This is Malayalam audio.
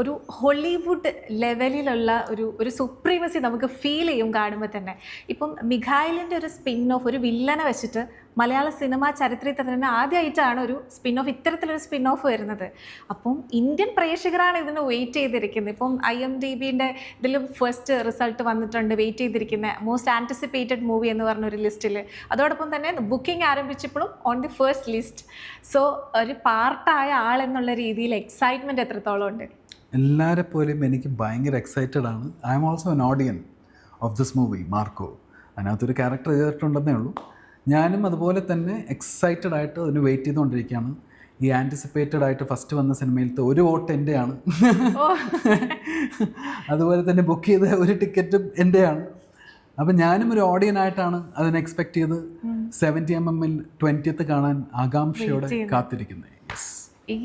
ഒരു ഹോളിവുഡ് ലെവലിലുള്ള ഒരു സുപ്രീമസി നമുക്ക് ഫീൽ ചെയ്യും കാണുമ്പോൾ തന്നെ. ഇപ്പം മിഖായിലിൻ്റെ ഒരു സ്പിൻ ഓഫ്, ഒരു വില്ലനെ വെച്ചിട്ട് മലയാള സിനിമാ ചരിത്രത്തിൽ തന്നെ ആദ്യമായിട്ടാണ് ഒരു സ്പിൻ ഓഫ്, ഇത്തരത്തിലൊരു സ്പിൻ ഓഫ് വരുന്നത്. അപ്പം ഇന്ത്യൻ പ്രേക്ഷകരാണ് ഇതിന് വെയിറ്റ് ചെയ്തിരിക്കുന്നത്. ഇപ്പം IMDbൻ്റെ ഇതിലും ഫസ്റ്റ് റിസൾട്ട് വന്നിട്ടുണ്ട്, വെയിറ്റ് ചെയ്തിരിക്കുന്ന മോസ്റ്റ് ആൻറ്റിസിപ്പേറ്റഡ് മൂവി എന്ന് പറഞ്ഞൊരു ലിസ്റ്റിൽ. അതോടൊപ്പം തന്നെ ബുക്കിംഗ് ആരംഭിച്ചപ്പോഴും on the first list. So ഒരു പാർട്ടായ ആളെന്നുള്ള രീതിയിൽ എക്സൈറ്റ്മെൻറ്റ് എത്രത്തോളം ഉണ്ട്? എല്ലാവരെ പോലെയും എനിക്ക് ഭയങ്കര എക്സൈറ്റഡ് ആണ്. I am also an audience of this movie Marco. അതിനകത്തൊരു ക്യാരക്ടർ ചെയ്തിട്ടുണ്ടെന്നേ ഉള്ളൂ. ഞാനും അതുപോലെ തന്നെ എക്സൈറ്റഡ് ആയിട്ട് അതിന് വെയിറ്റ് ചെയ്തുകൊണ്ടിരിക്കുകയാണ്. ഈ ആൻറ്റിസിപ്പേറ്റഡ് ആയിട്ട് ഫസ്റ്റ് വന്ന സിനിമയിലത്തെ ഒരു വോട്ട് എൻ്റെയാണ്. അതുപോലെ തന്നെ ബുക്ക് ചെയ്ത ഒരു ടിക്കറ്റും എൻ്റെയാണ്. അപ്പം ഞാനും ഒരു ഓഡിയനായിട്ടാണ് അതിനെ എക്സ്പെക്ട് ചെയ്ത് 70mm 20th കാണാൻ ആകാംക്ഷയോടെ കാത്തിരിക്കുന്നത്. ഈ